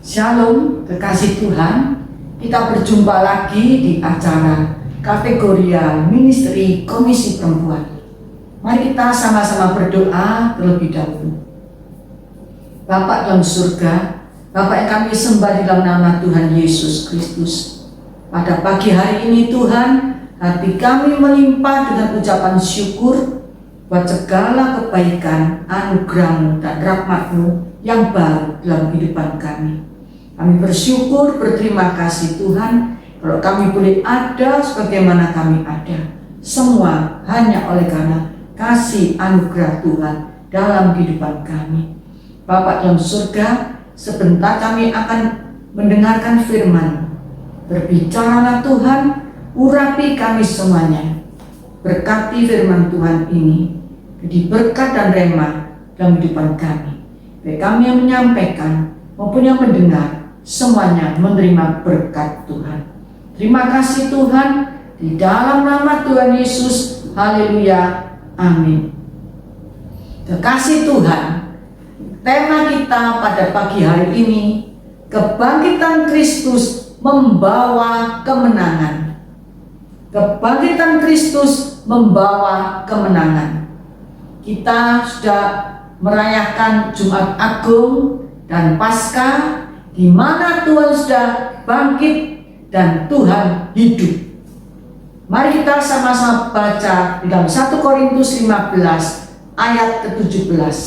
Shalom, kekasih Tuhan. Kita berjumpa lagi di acara Kategorial Ministry Komisi Perempuan. Mari kita sama-sama berdoa terlebih dahulu. Bapa dalam surga, Bapa yang kami sembah di dalam nama Tuhan Yesus Kristus. Pada pagi hari ini Tuhan, hati kami melimpah dengan ucapan syukur buat segala kebaikan, anugerah-Mu dan rahmat-Mu yang baru dalam kehidupan kami. Kami bersyukur, berterima kasih Tuhan, kalau kami boleh ada sebagaimana kami ada. Semua hanya oleh karena kasih anugerah Tuhan dalam kehidupan kami. Bapa dalam surga, sebentar kami akan mendengarkan firman. Berbicaralah Tuhan, urapi kami semuanya. Berkati firman Tuhan ini, jadi berkat dan rema dalam kehidupan kami. Baik kami yang menyampaikan maupun yang mendengar, semuanya menerima berkat Tuhan. Terima kasih Tuhan, di dalam nama Tuhan Yesus, haleluya, amin. Kekasih Tuhan, tema kita pada pagi hari ini, kebangkitan Kristus membawa kemenangan. Kebangkitan Kristus membawa kemenangan. Kita sudah merayakan Jumat Agung dan Paskah, di mana Tuhan sudah bangkit dan Tuhan hidup. Mari kita sama-sama baca di dalam 1 Korintus 15 ayat ke-17.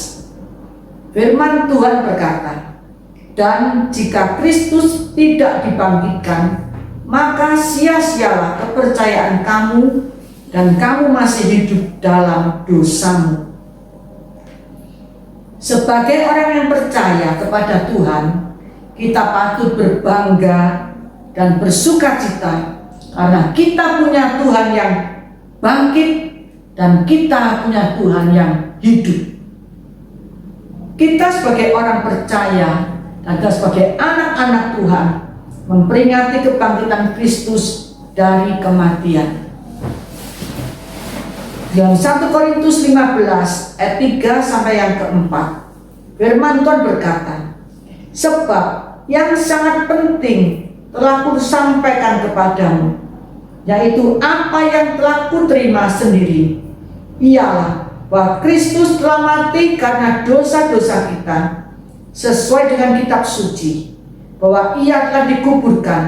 Firman Tuhan berkata, "Dan jika Kristus tidak dibangkitkan, maka sia-sialah kepercayaan kamu dan kamu masih hidup dalam dosamu." Sebagai orang yang percaya kepada Tuhan, kita patut berbangga dan bersukacita karena kita punya Tuhan yang bangkit dan kita punya Tuhan yang hidup. Kita sebagai orang percaya dan sebagai anak-anak Tuhan memperingati kebangkitan Kristus dari kematian. Dalam 1 Korintus 15 ayat 3 sampai yang keempat, firman Tuhan berkata, "Sebab yang sangat penting telah kusampaikan kepadamu, yaitu apa yang telah kuterima sendiri, ialah bahwa Kristus telah mati karena dosa-dosa kita, sesuai dengan kitab suci, bahwa Ia telah dikuburkan,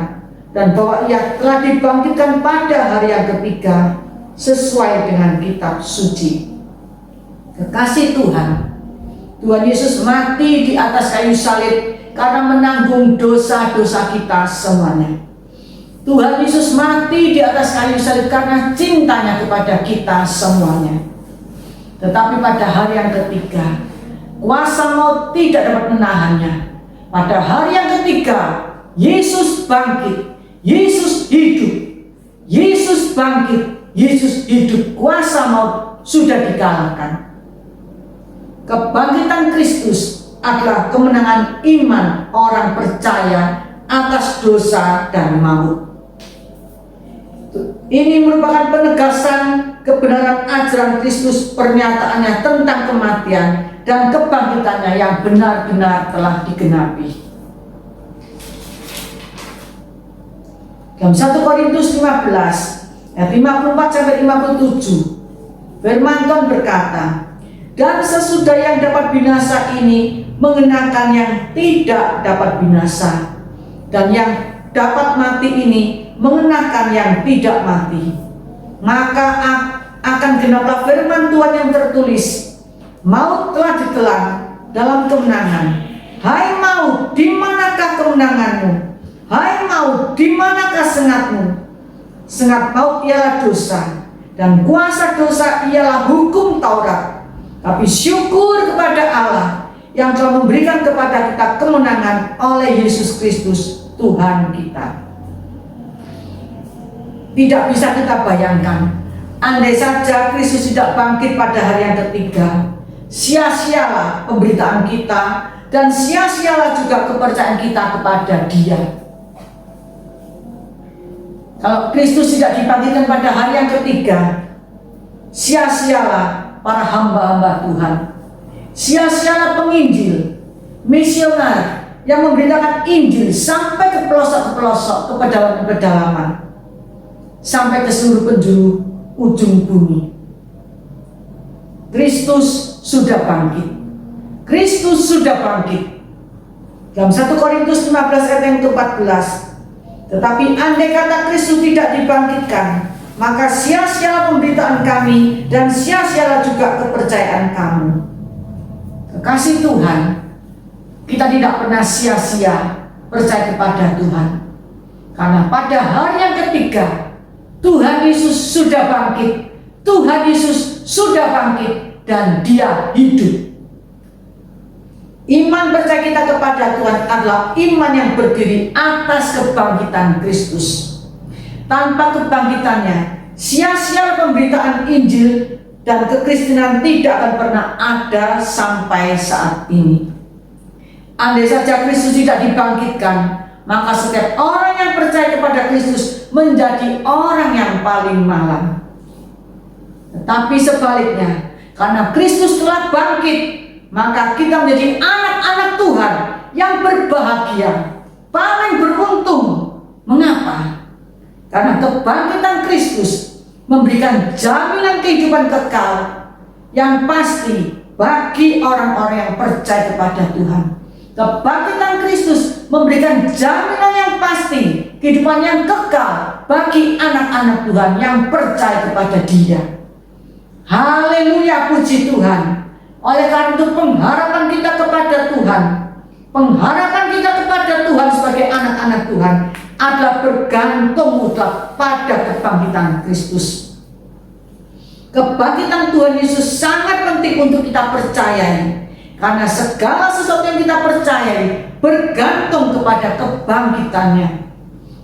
dan bahwa Ia telah dibangkitkan pada hari yang ketiga, sesuai dengan kitab suci." Kekasih Tuhan, Tuhan Yesus mati di atas kayu salib karena menanggung dosa-dosa kita semuanya. Tuhan Yesus mati di atas kayu salib karena cintanya kepada kita semuanya. Tetapi pada hari yang ketiga, kuasa maut tidak dapat menahannya. Pada hari yang ketiga, Yesus bangkit, Yesus hidup. Yesus bangkit, Yesus hidup. Kuasa maut sudah dikalahkan. Kebangkitan Kristus adalah kemenangan iman orang percaya atas dosa dan maut. Ini merupakan penegasan kebenaran ajaran Kristus, pernyataannya tentang kematian dan kebangkitannya yang benar-benar telah digenapi. Dalam 1 Korintus 15 ayat 54 sampai 57, firman Tuhan berkata, "Dan sesudah yang dapat binasa ini mengenakan yang tidak dapat binasa, dan yang dapat mati ini mengenakan yang tidak mati. Maka akan genaplah firman Tuhan yang tertulis, maut telah ditelan dalam kemenangan. Hai maut, di manakah kemenanganmu? Hai maut, di manakah sengatmu? Sengat maut ialah dosa, dan kuasa dosa ialah hukum Taurat. Tapi syukur kepada Allah yang telah memberikan kepada kita kemenangan oleh Yesus Kristus Tuhan kita." Tidak bisa kita bayangkan, andai saja Kristus tidak bangkit pada hari yang ketiga, sia-sialah pemberitaan kita dan sia-sialah juga kepercayaan kita kepada Dia. Kalau Kristus tidak dibangkitkan pada hari yang ketiga, sia-sialah para hamba-hamba Tuhan, sia-sialah penginjil, misioner yang memberitakan Injil sampai ke pelosok-pelosok, ke pedalaman-pedalaman, sampai ke seluruh penjuru ujung bumi. Kristus sudah bangkit. Kristus sudah bangkit. Dalam 1 Korintus 15 ayat yang ke-14, tetapi andai kata Kristus tidak dibangkitkan, maka sia-sialah pemberitaan kami dan sia-sialah juga kepercayaan kamu. Kekasih Tuhan, kita tidak pernah sia-sia percaya kepada Tuhan, karena pada hari yang ketiga Tuhan Yesus sudah bangkit. Tuhan Yesus sudah bangkit dan Dia hidup. Iman percaya kita kepada Tuhan adalah iman yang berdiri atas kebangkitan Kristus. Tanpa kebangkitannya, sia-sia pemberitaan Injil dan kekristenan tidak akan pernah ada sampai saat ini. Andai saja Kristus tidak dibangkitkan, maka setiap orang yang percaya kepada Kristus menjadi orang yang paling malang. Tetapi sebaliknya, karena Kristus telah bangkit, maka kita menjadi anak-anak Tuhan yang berbahagia, paling beruntung. Mengapa? Karena kebangkitan Kristus memberikan jaminan kehidupan kekal yang pasti bagi orang-orang yang percaya kepada Tuhan. Kebangkitan Kristus memberikan jaminan yang pasti kehidupan yang kekal bagi anak-anak Tuhan yang percaya kepada Dia. Haleluya, puji Tuhan. Oleh karena itu pengharapan kita kepada Tuhan, pengharapan kita kepada Tuhan sebagai anak-anak Tuhan adalah bergantung mutlak pada kebangkitan Kristus. Kebangkitan Tuhan Yesus sangat penting untuk kita percayai, karena segala sesuatu yang kita percayai bergantung kepada kebangkitannya.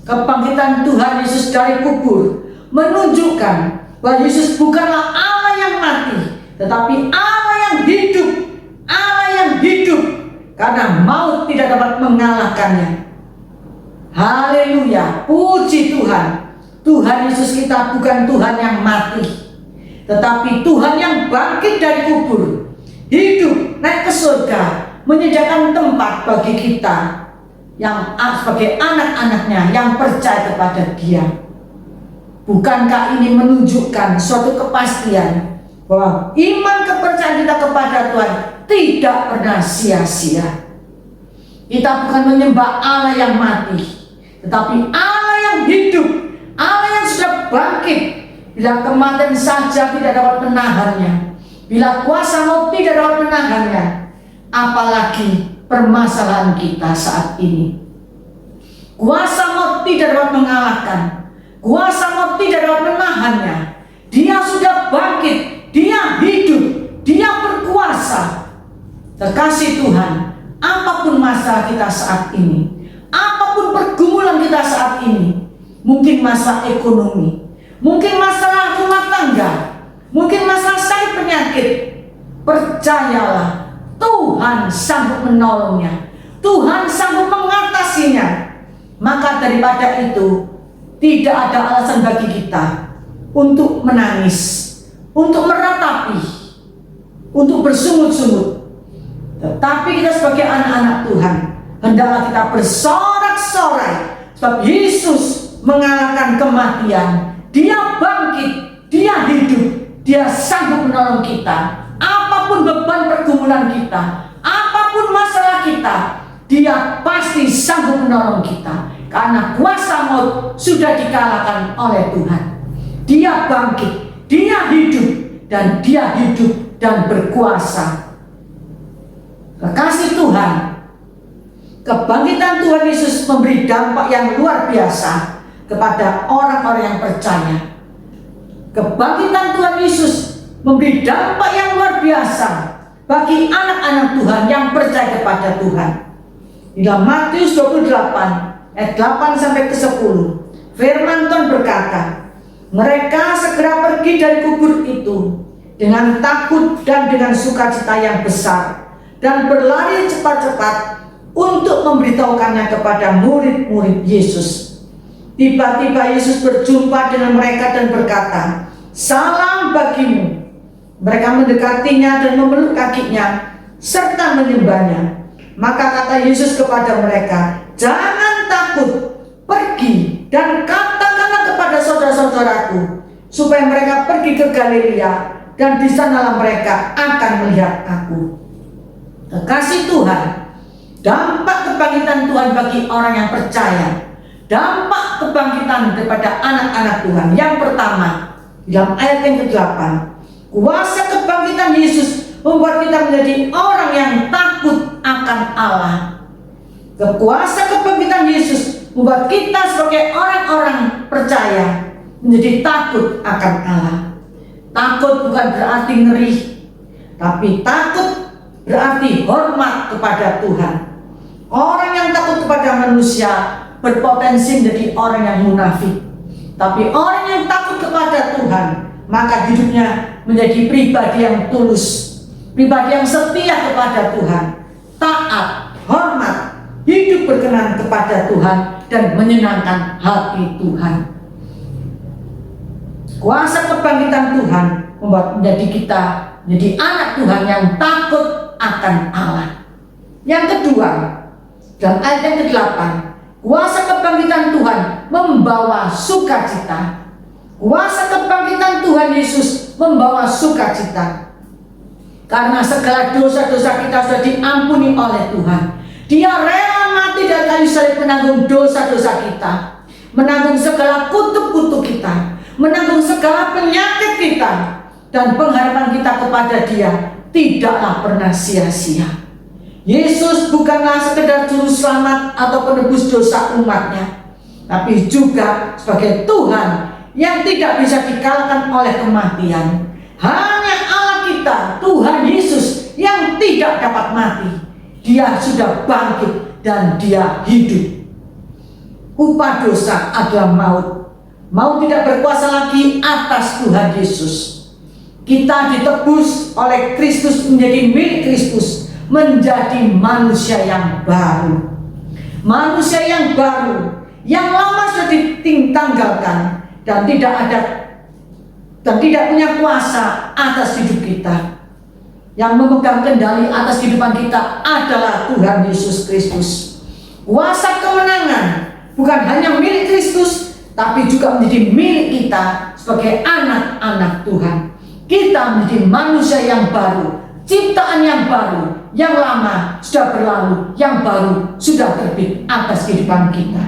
Kebangkitan Tuhan Yesus dari kubur menunjukkan bahwa Yesus bukanlah Allah yang mati, tetapi Allah yang hidup. Allah yang hidup, karena maut tidak dapat mengalahkannya. Haleluya, puji Tuhan. Tuhan Yesus kita bukan Tuhan yang mati, tetapi Tuhan yang bangkit dari kubur, hidup, naik ke surga, menyediakan tempat bagi kita yang sebagai anak-anaknya yang percaya kepada Dia. Bukankah ini menunjukkan suatu kepastian bahwa iman kepercayaan kita kepada Tuhan tidak pernah sia-sia? Kita bukan menyembah Allah yang mati, tetapi Allah yang hidup, Allah yang sudah bangkit. Bila kematian saja tidak dapat menahannya, bila kuasa maut tidak dapat menahannya, apalagi permasalahan kita saat ini. Kuasa maut tidak dapat mengalahkan, kuasa maut tidak dapat menahannya. Dia sudah bangkit, Dia hidup, Dia berkuasa. Terkasih Tuhan, apapun masalah kita saat ini, apapun pergumulan kita saat ini, mungkin masalah ekonomi, mungkin masalah rumah tangga, mungkin masalah sakit penyakit, percayalah Tuhan sanggup menolongnya, Tuhan sanggup mengatasinya. Maka daripada itu, tidak ada alasan bagi kita untuk menangis, untuk meratapi, untuk bersungut-sungut. Tetapi kita sebagai anak-anak Tuhan, hendaklah kita bersorak-sorai, sebab Yesus mengalahkan kematian. Dia bangkit, Dia hidup, Dia sanggup menolong kita. Apapun beban pergumulan kita, apapun masalah kita, Dia pasti sanggup menolong kita. Karena kuasa maut sudah dikalahkan oleh Tuhan. Dia bangkit, Dia hidup, dan Dia hidup dan berkuasa. Kekasih Tuhan, kebangkitan Tuhan Yesus memberi dampak yang luar biasa kepada orang-orang yang percaya. Kebangkitan Tuhan Yesus memberi dampak yang luar biasa bagi anak-anak Tuhan yang percaya kepada Tuhan. Di dalam Matius 28 ayat 8 sampai ke 10, firman Tuhan berkata, mereka segera pergi dari kubur itu dengan takut dan dengan sukacita yang besar, dan berlari cepat-cepat untuk memberitahukannya kepada murid-murid Yesus. Tiba-tiba Yesus berjumpa dengan mereka dan berkata, salam bagimu. Mereka mendekatinya dan memeluk kakinya serta menyembahnya. Maka kata Yesus kepada mereka, "Jangan takut, pergi dan katakanlah kepada saudara-saudaraku supaya mereka pergi ke Galilea, dan di sanalah mereka akan melihat aku." Kekasih Tuhan, dampak kebangkitan Tuhan bagi orang yang percaya, dampak kebangkitan daripada anak-anak Tuhan. Yang pertama, dalam ayat yang ke-8, kuasa kebangkitan Yesus membuat kita menjadi orang yang takut akan Allah. Kuasa kebangkitan Yesus membuat kita sebagai orang-orang percaya menjadi takut akan Allah. Takut bukan berarti ngeri, tapi takut berarti hormat kepada Tuhan. Orang yang takut kepada manusia berpotensi menjadi orang yang munafik. Tapi orang yang takut kepada Tuhan, maka hidupnya menjadi pribadi yang tulus, pribadi yang setia kepada Tuhan, taat, hormat, hidup berkenan kepada Tuhan, dan menyenangkan hati Tuhan. Kuasa kebangkitan Tuhan membuat menjadi kita menjadi anak Tuhan yang takut akan Allah. Yang kedua, dalam ayat yang ke-8, kuasa kebangkitan Tuhan membawa sukacita. Kuasa kebangkitan Tuhan Yesus membawa sukacita. Karena segala dosa-dosa kita sudah diampuni oleh Tuhan. Dia rela mati dan kayu salib menanggung dosa-dosa kita, menanggung segala kutuk-kutuk kita, menanggung segala penyakit kita, dan pengharapan kita kepada Dia tidaklah pernah sia-sia. Yesus bukanlah sekedar juru selamat atau penebus dosa umatnya, tapi juga sebagai Tuhan yang tidak bisa dikalahkan oleh kematian. Hanya Allah kita, Tuhan Yesus, yang tidak dapat mati. Dia sudah bangkit dan Dia hidup. Upah dosa adalah maut. Maut tidak berkuasa lagi atas Tuhan Yesus. Kita ditebus oleh Kristus menjadi milik Kristus, menjadi manusia yang baru. Manusia yang baru, yang lama sudah ditanggalkan dan tidak punya kuasa atas hidup kita. Yang memegang kendali atas kehidupan kita adalah Tuhan Yesus Kristus. Kuasa kemenangan bukan hanya milik Kristus, tapi juga menjadi milik kita sebagai anak-anak Tuhan. Kita menjadi manusia yang baru, ciptaan yang baru. Yang lama sudah berlalu, yang baru sudah terbit atas kehidupan kita.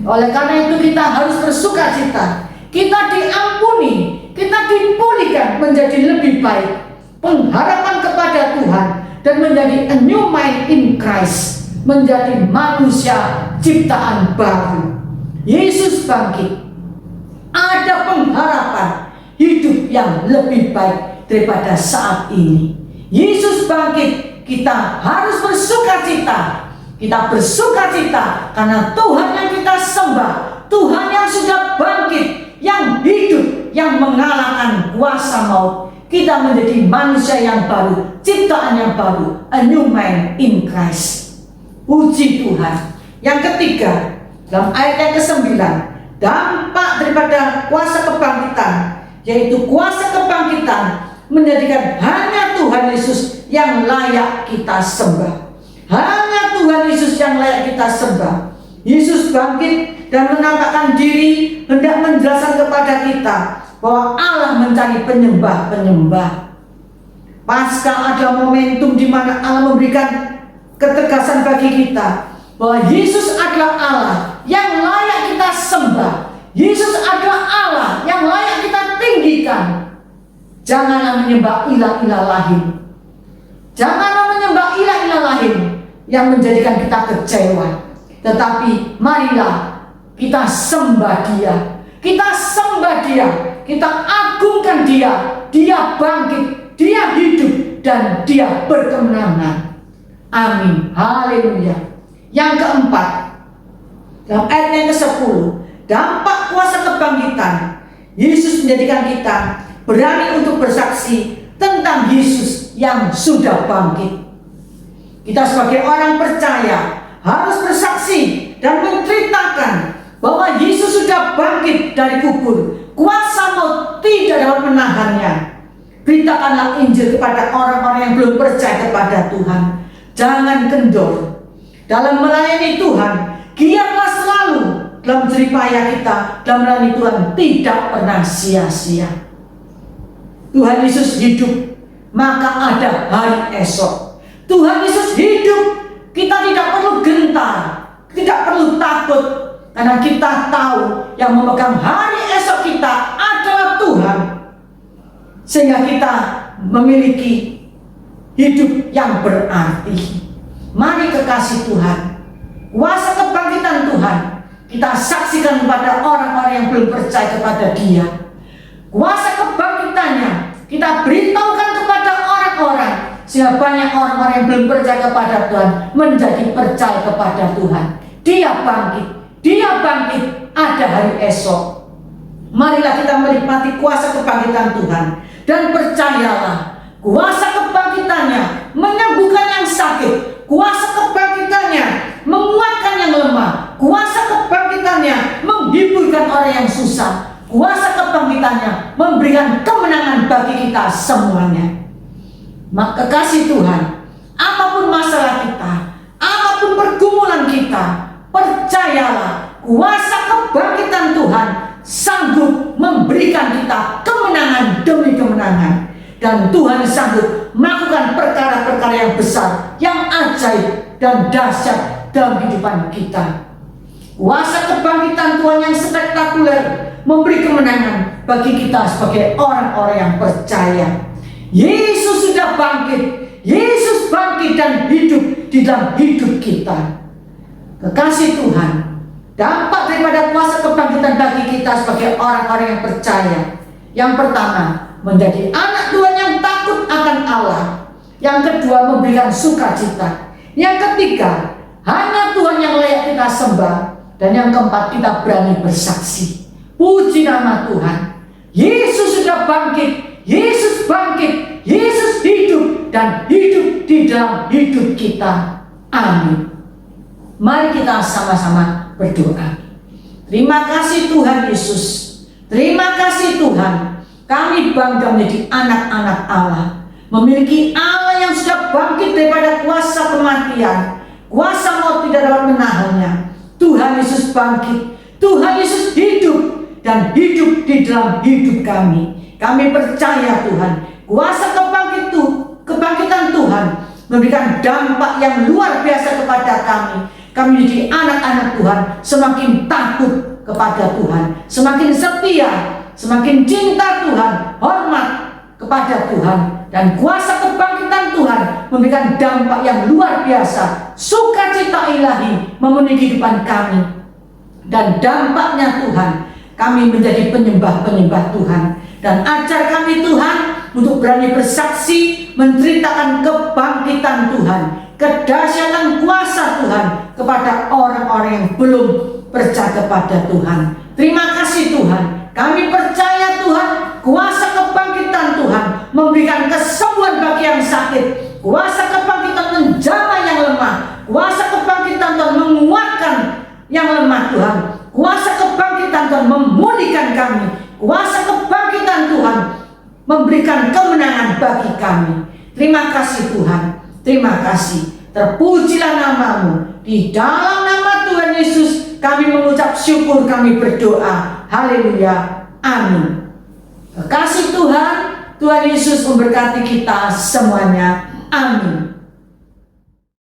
Oleh karena itu kita harus bersukacita. Kita diampuni, kita dipulihkan menjadi lebih baik. Pengharapan kepada Tuhan dan menjadi a new man in Christ, menjadi manusia ciptaan baru. Yesus bangkit. Ada pengharapan hidup yang lebih baik daripada saat ini. Yesus bangkit, kita harus bersukacita. Kita bersukacita karena Tuhan yang kita sembah, Tuhan yang sudah bangkit, yang hidup, yang mengalahkan kuasa maut. Kita menjadi manusia yang baru, ciptaan yang baru, a new man in Christ. Puji Tuhan. Yang ketiga, dalam ayat yang ke-9, dampak daripada kuasa kebangkitan, yaitu kuasa kebangkitan menjadikan hanya Tuhan Yesus yang layak kita sembah. Hanya Tuhan Yesus yang layak kita sembah. Yesus bangkit dan menampakkan diri, hendak menjelaskan kepada kita bahwa Allah mencari penyembah-penyembah. Pasca ada momentum di mana Allah memberikan ketegasan bagi kita bahwa Yesus adalah Allah yang layak kita sembah. Yesus adalah Allah yang layak kita tinggikan. Janganlah menyembah ilah-ilah lain. Janganlah menyembah ilah-ilah lain yang menjadikan kita kecewa. Tetapi marilah kita sembah Dia. Kita sembah Dia. Kita agungkan Dia. Dia bangkit, Dia hidup, dan Dia berkemenangan. Amin. Haleluya. Yang keempat, dalam ayat yang ke-10, dampak kuasa kebangkitan, Yesus menjadikan kita berani untuk bersaksi tentang Yesus yang sudah bangkit. Kita sebagai orang percaya harus bersaksi dan menceritakan bahwa Yesus sudah bangkit dari kubur. Kuasa maut tidak dapat menahannya. Beritakanlah Injil kepada orang-orang yang belum percaya kepada Tuhan. jangan kendor. Dalam melayani Tuhan, giatlah selalu. Dalam jeripaya kita, dalam melayani Tuhan, tidak pernah sia-sia. Tuhan Yesus hidup, maka ada hari esok. Tuhan Yesus hidup, kita tidak perlu gentar, tidak perlu takut, karena kita tahu yang memegang hari esok kita adalah Tuhan. Sehingga kita memiliki hidup yang berarti. Mari kekasih Tuhan, kuasa kebangkitan Tuhan kita saksikan kepada orang-orang yang belum percaya kepada Dia. Kuasa kebangkitannya kita beritahukan kepada orang-orang, sehingga banyak orang-orang yang belum percaya kepada Tuhan menjadi percaya kepada Tuhan. Dia bangkit, Dia bangkit, ada hari esok. Marilah kita menikmati kuasa kebangkitan Tuhan, dan percayalah, kuasa kebangkitannya menyembuhkan yang sakit, kuasa kebangkitannya menguatkan yang lemah, kuasa kebangkitannya menghiburkan orang yang susah, kuasa kebangkitannya memberikan kemenangan bagi kita semuanya. Maka kasih Tuhan, apapun masalah kita, apapun pergumulan kita, percayalah kuasa kebangkitan Tuhan sanggup memberikan kita kemenangan demi kemenangan. Dan Tuhan sanggup melakukan perkara-perkara yang besar, yang ajaib dan dahsyat dalam kehidupan kita. Kuasa kebangkitan Tuhan yang spektakuler memberi kemenangan bagi kita sebagai orang-orang yang percaya. Yesus sudah bangkit, Yesus bangkit dan hidup di dalam hidup kita. Kekasih Tuhan, dampak daripada kuasa kebangkitan bagi kita sebagai orang-orang yang percaya. Yang pertama, menjadi anak Tuhan yang takut akan Allah. Yang kedua, memberikan sukacita. Yang ketiga, hanya Tuhan yang layak kita sembah. Dan yang keempat, kita berani bersaksi. Puji nama Tuhan. Yesus sudah bangkit, Yesus bangkit, Yesus hidup dan hidup di dalam hidup kita. Amin. Mari kita sama-sama berdoa. Terima kasih Tuhan Yesus. Terima kasih Tuhan. Kami bangga menjadi anak-anak Allah, memiliki Allah yang sudah bangkit daripada kuasa kematian. Kuasa maut tidak dapat menahannya. Tuhan Yesus bangkit, Tuhan Yesus hidup dan hidup di dalam hidup kami. Kami percaya Tuhan, kuasa kebangkitan Tuhan memberikan dampak yang luar biasa kepada kami. Kami menjadi anak-anak Tuhan, semakin takut kepada Tuhan, semakin setia, semakin cinta Tuhan, hormat kepada Tuhan. Dan kuasa kebangkitan Tuhan memberikan dampak yang luar biasa, sukacita ilahi memenuhi kehidupan kami. Dan dampaknya Tuhan, kami menjadi penyembah-penyembah Tuhan. Dan ajar kami Tuhan untuk berani bersaksi, menceritakan kebangkitan Tuhan, kedahsyatan kuasa Tuhan kepada orang-orang yang belum percaya kepada Tuhan. Terima kasih Tuhan. Kami percaya Tuhan, kuasa kebangkitan Tuhan memberikan kesembuhan bagi yang sakit. Kuasa kebangkitan menjamah yang lemah. Kuasa kebangkitan Tuhan menguatkan yang lemah Tuhan. Kuasa kebangkitan Tuhan memulihkan kami. Kuasa kebangkitan Tuhan memberikan kemenangan bagi kami. Terima kasih Tuhan. Terima kasih. Terpujilah nama-Mu. Di dalam nama Tuhan Yesus kami mengucap syukur, kami berdoa. Haleluya. Amin. Kasih Tuhan, Tuhan Yesus memberkati kita semuanya. Amin.